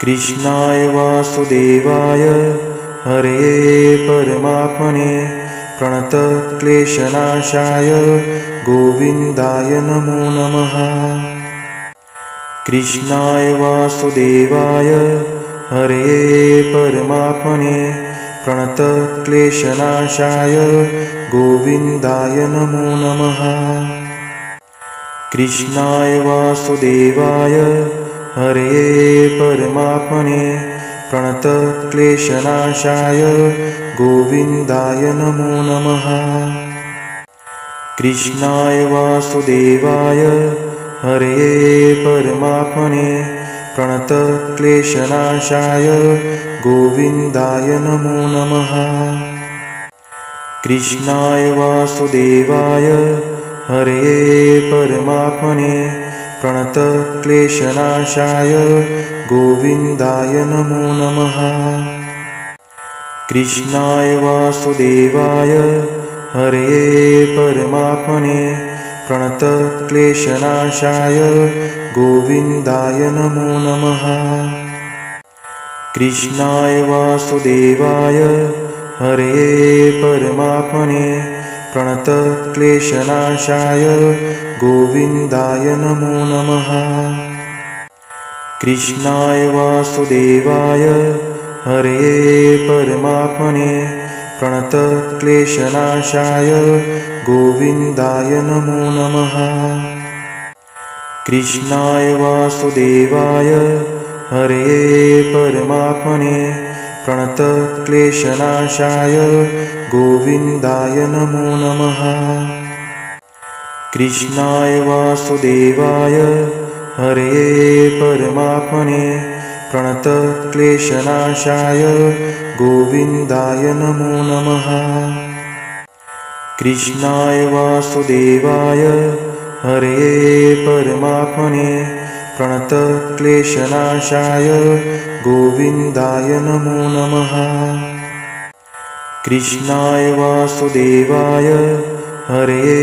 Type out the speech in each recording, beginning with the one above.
कृष्णाय वासुदेवाय हरये परमात्मने प्रणतक्लेशनाशाय गोविन्दाय नमो नमः। कृष्णाय वासुदेवाय हरये परमात्मने प्रणतक्लेशनाशाय गोविन्दाय नमो नमः। कृष्णाय वासुदेवाय हरये परमात्मने प्रणतक्लेशनाशाय गोविन्दाय नमो नमः। कृष्णाय वासुदेवाय हरये परमात्मने प्रणतक्लेशनाशाय गोविन्दाय नमो नमः। कृष्णाय वासुदेवाय हरये परमात्मने प्रणतक्लेशनाशाय गोविन्दाय नमो नमः। कृष्णाय वासुदेवाय हरये परमात्मने प्रणतक्लेशनाशाय गोविन्दाय नमो नमः। कृष्णाय वासुदेवाय हरये परमात्मने प्रणतक्लेशनाशाय गोविन्दाय नमो नमः। कृष्णाय वासुदेवाय हरये परमात्मने प्रणतक्लेशनाशाय गोविन्दाय नमो नमः। कृष्णाय वासुदेवाय हरये परमात्मने प्रणतक्लेशनाशाय गोविन्दाय नमो नमः। कृष्णाय वासुदेवाय हरये परमात्मने प्रणतक्लेशनाशाय गोविन्दाय नमो नमः। कृष्णाय वासुदेवाय हरये परमात्मने प्रणतक्लेशनाशाय गोविन्दाय नमो नमः। कृष्णाय वासुदेवाय हरये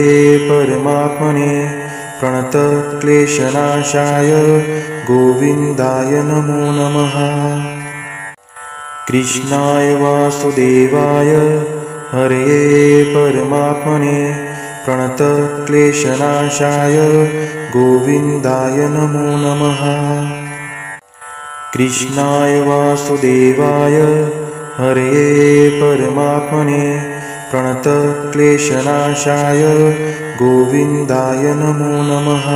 परमात्मने प्रणतक्लेशनाशाय गोविन्दाय नमो नमः। कृष्णाय वासुदेवाय हरये परमात्मने प्रणतक्लेशनाशाय गोविन्दाय नमो नमः। कृष्णाय वासुदेवाय हरये परमात्मने प्रणतक्लेशनाशाय गोविन्दाय नमो नमः।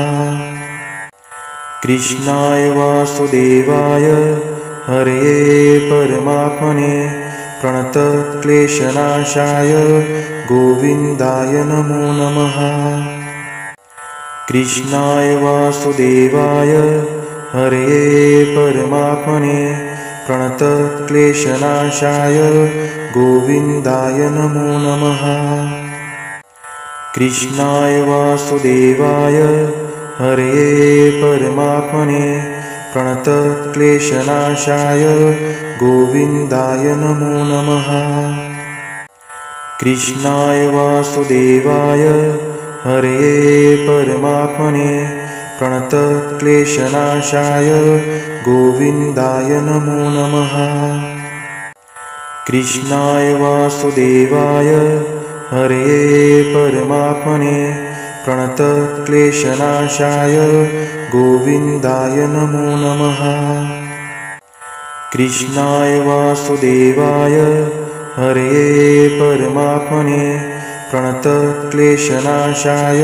कृष्णाय वासुदेवाय हरये परमात्मने प्रणतक्लेशनाशाय गोविन्दाय नमो नमः। कृष्णाय वासुदेवाय हरये परमात्मने प्रणतक्लेशनाशाय गोविन्दाय नमो नमः। कृष्णाय वासुदेवाय हरये परमात्मने प्रणतक्लेशनाशाय गोविन्दाय नमो नमः। कृष्णाय वासुदेवाय हरये परमात्मने प्रणतक्लेशनाशाय गोविन्दाय नमो नमः। कृष्णाय वासुदेवाय हरये परमात्मने प्रणतक्लेशनाशाय गोविन्दाय नमो नमः। कृष्णाय वासुदेवाय हरये परमात्मने प्रणतक्लेशनाशाय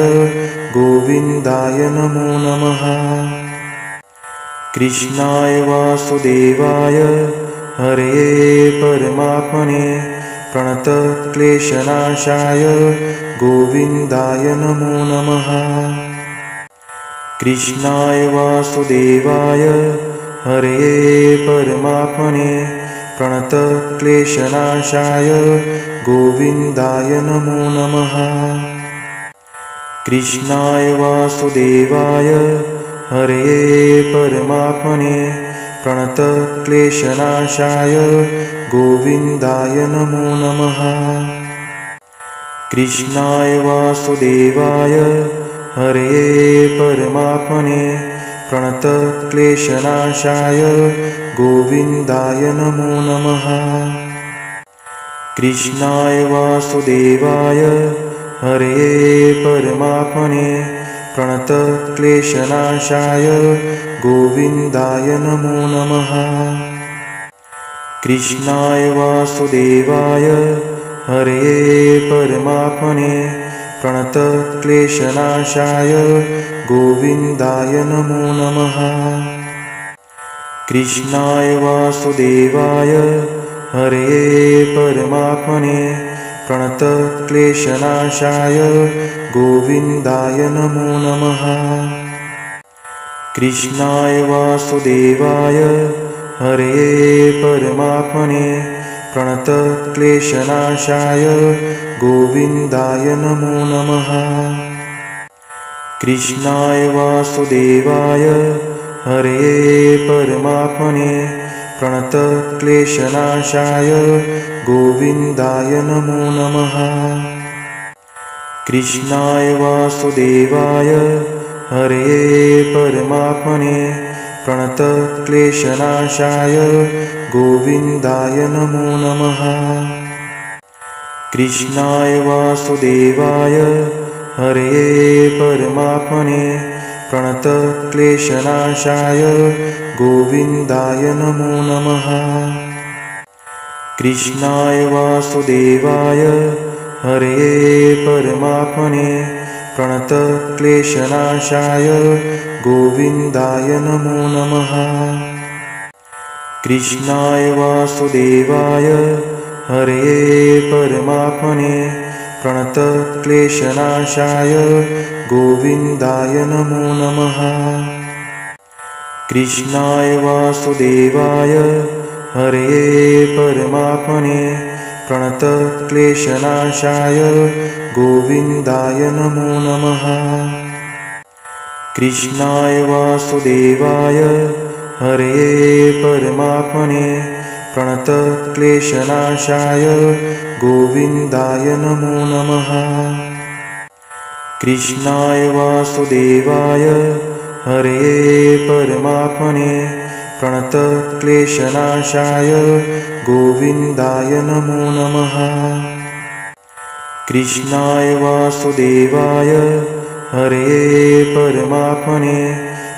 गोविन्दाय नमो नमः। कृष्णाय वासुदेवाय हरये परमात्मने प्रणतक्लेशनाशाय गोविन्दाय नमो नमः। कृष्णाय वासुदेवाय हरये परमात्मने प्रणतक्लेशनाशाय गोविन्दाय नमो नमः। कृष्णाय वासुदेवाय हरये परमात्मने प्रणतक्लेशनाशाय गोविन्दाय नमो नमः। कृष्णाय वासुदेवाय हरये परमात्मने प्रणतक्लेशनाशाय गोविन्दाय नमो नमः। कृष्णाय वासुदेवाय हरये परमात्मने प्रणतक्लेशनाशाय गोविन्दाय नमो नमः। कृष्णाय वासुदेवाय हरये परमात्मने प्रणतक्लेशनाशाय गोविन्दाय नमो नमः। कृष्णाय वासुदेवाय हरये परमात्मने प्रणतक्लेशनाशाय गोविन्दाय नमो नमः। कृष्णाय वासुदेवाय हरये परमात्मने प्रणतक्लेशनाशाय गोविन्दाय नमो नमः। कृष्णाय वासुदेवाय हरये परमात्मने प्रणतक्लेशनाशाय गोविन्दाय नमो नमः। कृष्णाय वासुदेवाय हरये परमात्मने प्रणतक्लेशनाशाय गोविन्दाय नमो नमः। कृष्णाय वासुदेवाय हरये परमात्मने प्रणतक्लेशनाशाय गोविन्दाय नमो नमः। कृष्णाय वासुदेवाय हरये परमात्मने प्रणतक्लेशनाशाय गोविन्दाय नमो नमः। कृष्णाय वासुदेवाय हरये परमात्मने प्रणतक्लेशनाशाय गोविन्दाय नमो नमः। कृष्णाय वासुदेवाय हरये परमात्मने प्रणतक्लेशनाशाय गोविन्दाय नमो नमः। कृष्णाय वासुदेवाय हरये परमात्मने प्रणतक्लेशनाशाय गोविन्दाय नमो नमः। कृष्णाय वासुदेवाय हरये परमात्मने प्रणतक्लेशनाशाय गोविन्दाय नमो नमः। कृष्णाय वासुदेवाय हरये परमात्मने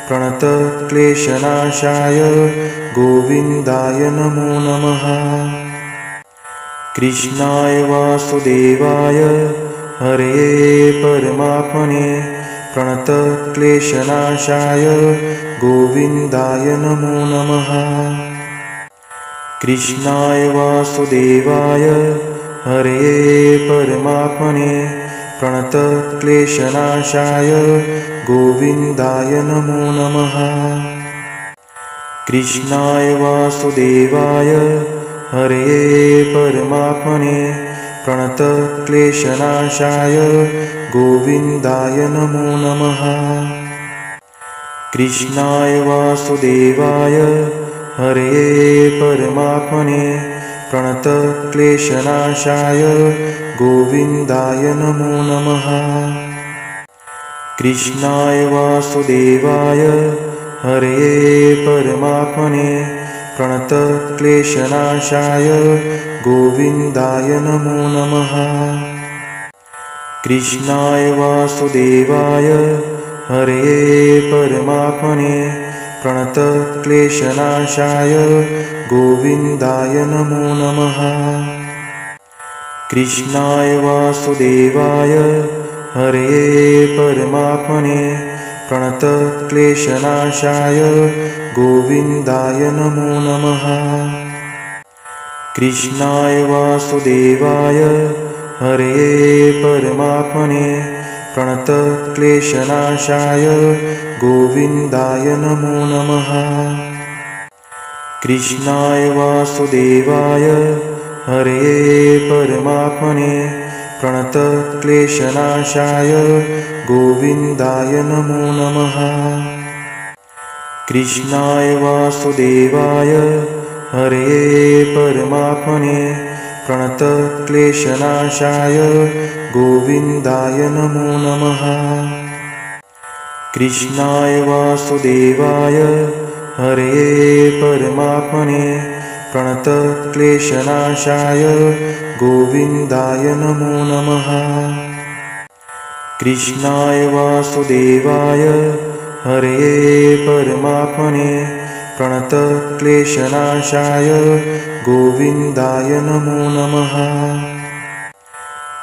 प्रणतक्लेशनाशाय गोविन्दाय नमो नमः। कृष्णाय वासुदेवाय हरये परमात्मने प्रणतक्लेशनाशाय गोविन्दाय नमो नमः। कृष्णाय वासुदेवाय हरये परमात्मने प्रणतक्लेशनाशाय गोविन्दाय नमो नमः। कृष्णाय वासुदेवाय हरये परमात्मने प्रणतक्लेशनाशाय गोविन्दाय नमो नमः। कृष्णाय वासुदेवाय हरये परमात्मने प्रणतक्लेशनाशाय गोविन्दाय नमो नमः। कृष्णाय वासुदेवाय हरये परमात्मने प्रणतक्लेशनाशाय गोविन्दाय नमो नमः। कृष्णाय वासुदेवाय हरये परमात्मने प्रणतक्लेशनाशाय गोविन्दाय नमो नमः। कृष्णाय वासुदेवाय हरये परमात्मने प्रणतक्लेशनाशाय गोविन्दाय नमो नमः। कृष्णाय वासुदेवाय हरये परमात्मने प्रणतक्लेशनाशाय गोविन्दाय नमो नमः। कृष्णाय वासुदेवाय हरये परमात्मने प्रणतक्लेशनाशाय गोविन्दाय नमो नमः। कृष्णाय वासुदेवाय हरये परमात्मने प्रणतक्लेशनाशाय गोविन्दाय नमो नमः। कृष्णाय वासुदेवाय हरये परमात्मने प्रणतक्लेशनाशाय गोविन्दाय नमो नमः। कृष्णाय वासुदेवाय हरये परमात्मने प्रणतक्लेशनाशाय गोविन्दाय नमो नमः।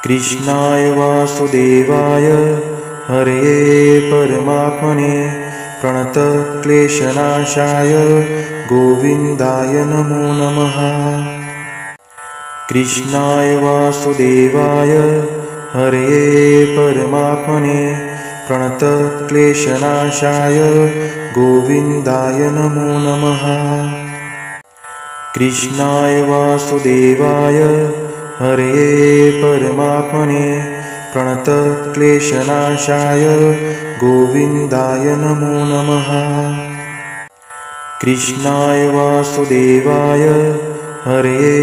कृष्णाय वासुदेवाय हरये परमात्मने प्रणतक्लेशनाशाय गोविन्दाय नमो नमः। कृष्णाय वासुदेवाय हरये परमात्मने प्रणतक्लेशनाशाय गोविन्दाय नमो नमः। कृष्णाय वासुदेवाय हरये परमात्मने प्रणतक्लेशनाशाय गोविन्दाय नमो नमः। कृष्णाय वासुदेवाय हरये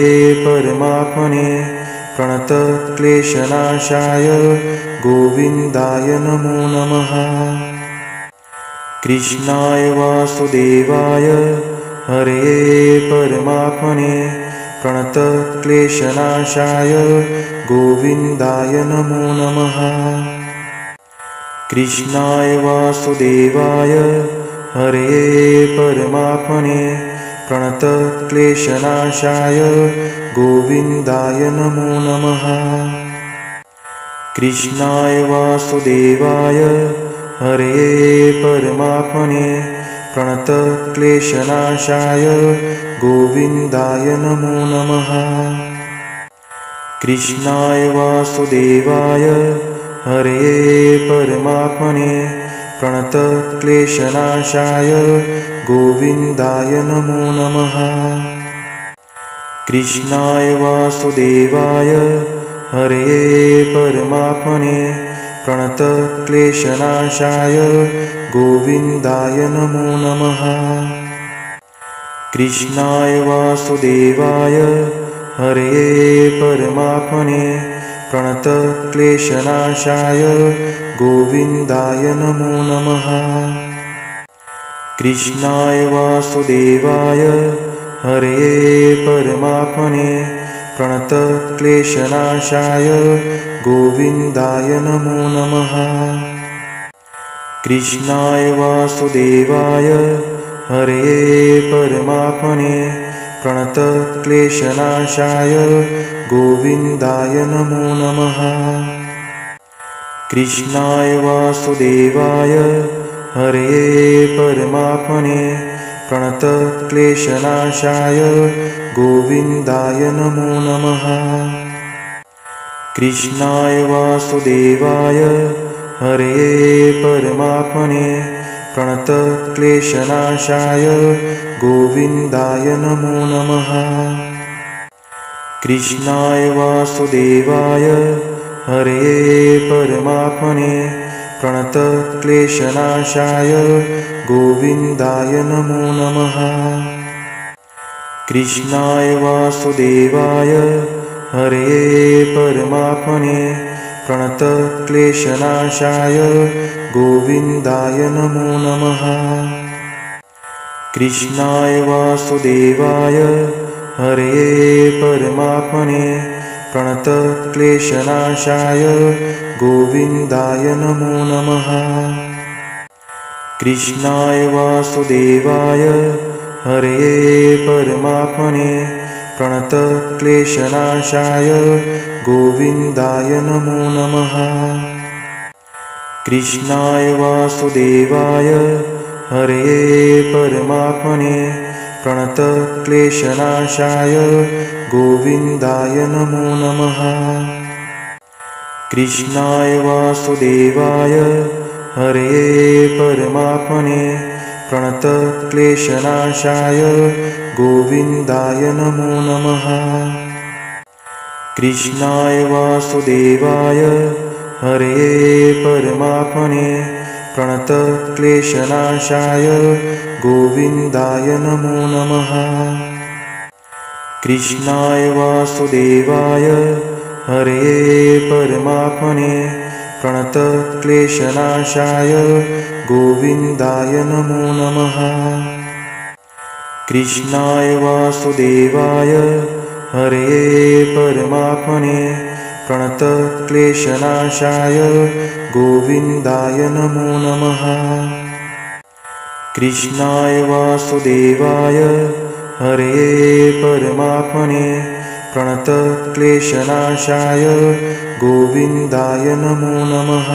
परमात्मने प्रणतक्लेशनाशाय गोविन्दाय नमो नमः। कृष्णाय वासुदेवाय हरये परमात्मने प्रणतक्लेशनाशाय गोविन्दाय नमो नमः। कृष्णाय वासुदेवाय हरये परमात्मने प्रणतक्लेशनाशाय गोविन्दाय नमो नमः। कृष्णाय वासुदेवाय हरये परमात्मने प्रणतक्लेशनाशाय गोविन्दाय नमो नमः। कृष्णाय वासुदेवाय हरये परमात्मने प्रणतक्लेशनाशाय गोविन्दाय नमो नमः। कृष्णाय वासुदेवाय हरये परमात्मने प्रणतक्लेशनाशाय गोविन्दाय नमो नमः। कृष्णाय वासुदेवाय हरये परमात्मने प्रणतक्लेशनाशाय गोविन्दाय नमो नमः। कृष्णाय वासुदेवाय हरये परमात्मने प्रणतक्लेशनाशाय गोविन्दाय नमो नमः। कृष्णाय वासुदेवाय हरये परमात्मने प्रणतक्लेशनाशाय गोविन्दाय नमो नमः। कृष्णाय वासुदेवाय हरये परमात्मने प्रणतक्लेशनाशाय गोविन्दाय नमो नमः। कृष्णाय वासुदेवाय हरये परमात्मने प्रणतक्लेशनाशाय गोविन्दाय नमो नमः। कृष्णाय वासुदेवाय हरये परमात्मने प्रणतक्लेशनाशाय गोविन्दाय नमो नमः। कृष्णाय वासुदेवाय हरये परमात्मने प्रणतक्लेशनाशाय गोविन्दाय नमो नमः। कृष्णाय वासुदेवाय हरये परमात्मने प्रणतक्लेशनाशाय गोविन्दाय नमो नमः। कृष्णाय वासुदेवाय हरये परमात्मने प्रणतक्लेशनाशाय गोविन्दाय नमो नमः। कृष्णाय वासुदेवाय हरये परमात्मने प्रणतक्लेशनाशाय गोविन्दाय नमो नमः। कृष्णाय वासुदेवाय हरये परमात्मने प्रणतक्लेशनाशाय गोविन्दाय नमो नमः। कृष्णाय वासुदेवाय हरये परमात्मने प्रणतक्लेशनाशाय गोविन्दाय नमो नमः। कृष्णाय वासुदेवाय हरये परमात्मने प्रणतक्लेशनाशाय गोविन्दाय नमो नमः। कृष्णाय वासुदेवाय हरये परमात्मने प्रणतक्लेशनाशाय गोविन्दाय नमो नमः। कृष्णाय वासुदेवाय हरये परमात्मने प्रणतक्लेशनाशाय गोविन्दाय नमो नमः।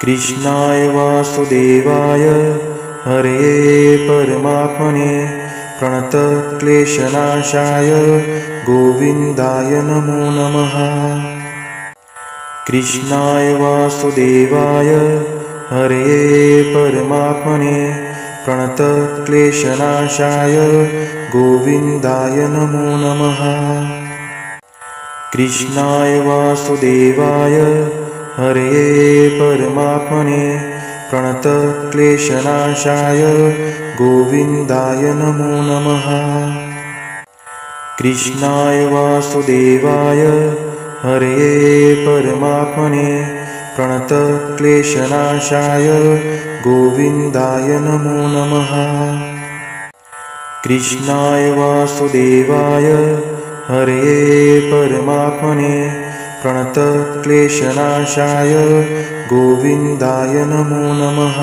कृष्णाय वासुदेवाय हरये परमात्मने प्रणतक्लेशनाशाय गोविन्दाय नमो नमः। कृष्णाय वासुदेवाय हरये परमात्मने प्रणतक्लेशनाशाय गोविन्दाय नमो नमः। कृष्णाय वासुदेवाय हरये परमात्मने प्रणतक्लेशनाशाय गोविन्दाय नमो नमः। कृष्णाय वासुदेवाय हरये परमात्मने प्रणतक्लेशनाशाय गोविन्दाय नमो नमः। कृष्णाय वासुदेवाय हरये परमात्मने प्रणतक्लेशनाशाय गोविन्दाय नमो नमः।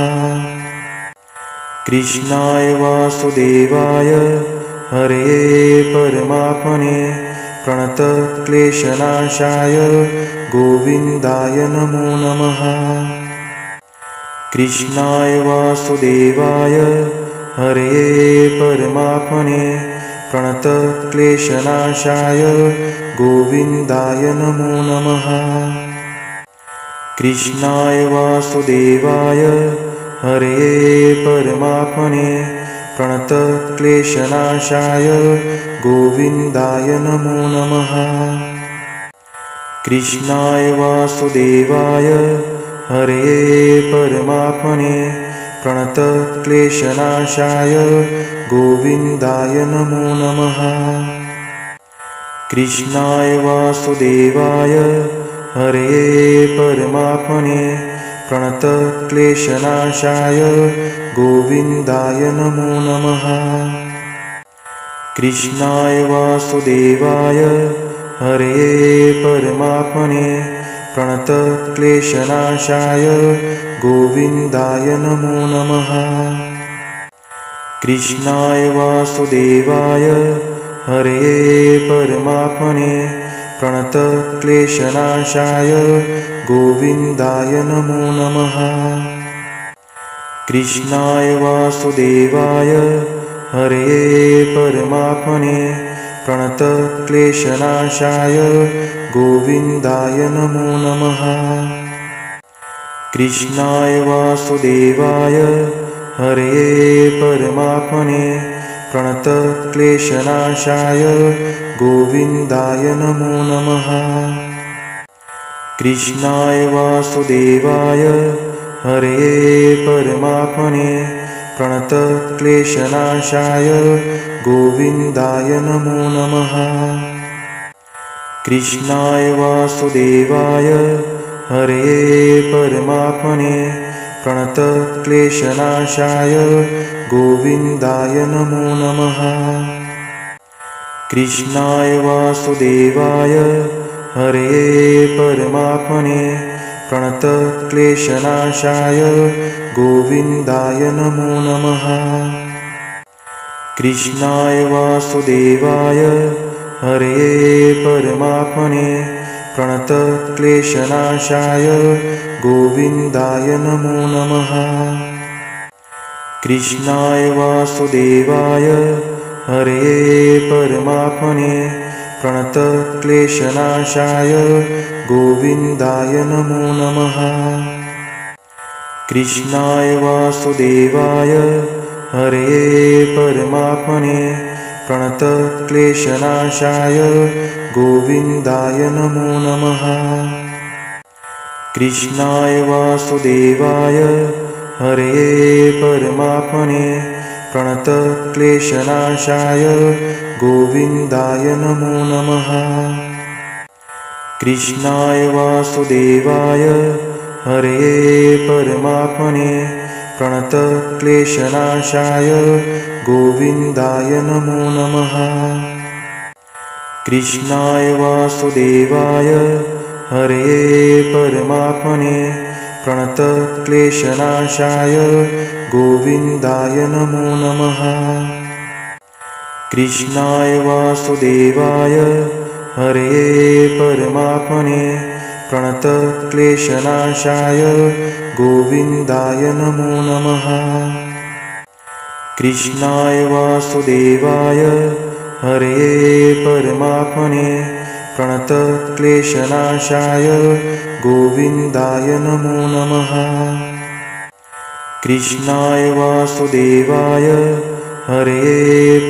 कृष्णाय वासुदेवाय हरये परमात्मने प्रणतक्लेशनाशाय गोविन्दाय नमो नमः। कृष्णाय वासुदेवाय हरये परमात्मने प्रणतक्लेशनाशाय गोविन्दाय नमो नमः। कृष्णाय वासुदेवाय हरये परमात्मने प्रणतक्लेशनाशाय गोविन्दाय नमो नमः। कृष्णाय वासुदेवाय हरये परमात्मने प्रणतक्लेशनाशाय गोविन्दाय नमो नमः। कृष्णाय वासुदेवाय हरये परमात्मने प्रणतक्लेशनाशाय गोविन्दाय नमो नमः। कृष्णाय वासुदेवाय हरये परमात्मने प्रणतक्लेशनाशाय गोविन्दाय नमो नमः। कृष्णाय वासुदेवाय हरये परमात्मने प्रणतक्लेशनाशाय गोविन्दाय नमो नमः। कृष्णाय वासुदेवाय हरये परमात्मने प्रणतक्लेशनाशाय गोविन्दाय नमो नमः। कृष्णाय वासुदेवाय हरये परमात्मने प्रणतक्लेशनाशाय गोविन्दाय नमो नमः। कृष्णाय वासुदेवाय हरये परमात्मने प्रणतक्लेशनाशाय गोविन्दाय नमो नमः। कृष्णाय वासुदेवाय हरये परमात्मने प्रणतक्लेशनाशाय गोविन्दाय नमो नमः। कृष्णाय वासुदेवाय हरये परमात्मने प्रणतक्लेशनाशाय गोविन्दाय नमो नमः। कृष्णाय वासुदेवाय हरये परमात्मने प्रणतक्लेशनाशाय गोविन्दाय नमो नमः। कृष्णाय वासुदेवाय हरये परमात्मने प्रणतक्लेशनाशाय गोविन्दाय नमो नमः। कृष्णाय वासुदेवाय हरये परमात्मने प्रणतक्लेशनाशाय गोविन्दाय नमो नमः। कृष्णाय वासुदेवाय हरये परमात्मने प्रणतक्लेशनाशाय गोविन्दाय नमो नमः। कृष्णाय वासुदेवाय हरये परमात्मने प्रणतक्लेशनाशाय गोविन्दाय नमो नमः। कृष्णाय वासुदेवाय हरये परमात्मने प्रणतक्लेशनाशाय गोविन्दाय नमो नमः। कृष्णाय वासुदेवाय हरये परमात्मने प्रणतक्लेशनाशाय गोविन्दाय नमो नमः। कृष्णाय वासुदेवाय हरये परमात्मने प्रणतक्लेशनाशाय गोविन्दाय नमो नमः। कृष्णाय वासुदेवाय हरये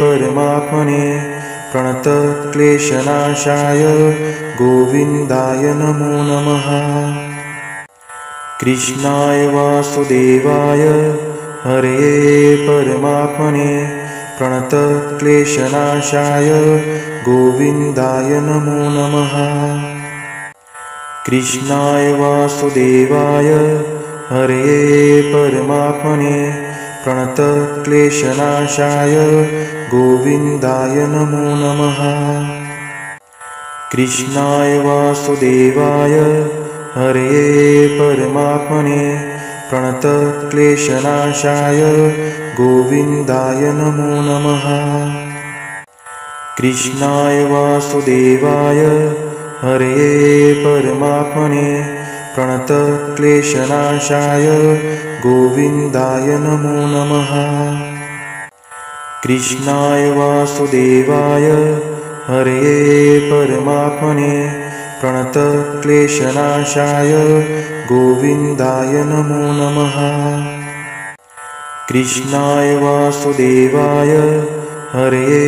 परमात्मने प्रणतक्लेशनाशाय गोविन्दाय नमो नमः। कृष्णाय वासुदेवाय हरये परमात्मने प्रणतक्लेशनाशाय गोविन्दाय नमो नमः। कृष्णाय वासुदेवाय हरये परमात्मने प्रणतक्लेशनाशाय गोविन्दाय नमो नमः। कृष्णाय वासुदेवाय हरये परमात्मने प्रणतक्लेशनाशाय गोविन्दाय नमो नमः। कृष्णाय वासुदेवाय हरये परमात्मने प्रणतक्लेशनाशाय गोविन्दाय नमो नमः। कृष्णाय वासुदेवाय हरये परमात्मने प्रणतक्लेशनाशाय गोविन्दाय नमो नमः। कृष्णाय वासुदेवाय हरये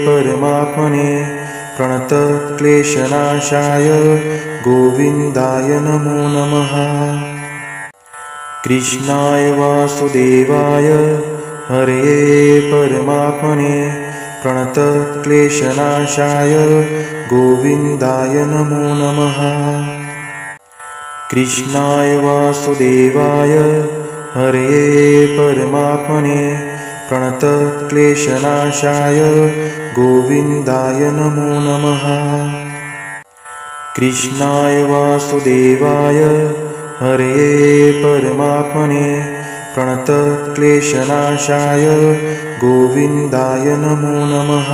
परमात्मने प्रणतक्लेशनाशाय गोविन्दाय नमो नमः। कृष्णाय वासुदेवाय हरये परमात्मने प्रणतक्लेशनाशाय गोविन्दाय नमो नमः। कृष्णाय वासुदेवाय हरये परमात्मने प्रणतक्लेशनाशाय गोविन्दाय नमो नमः। कृष्णाय वासुदेवाय हरये परमात्मने प्रणतक्लेशनाशाय गोविन्दाय नमो नमः।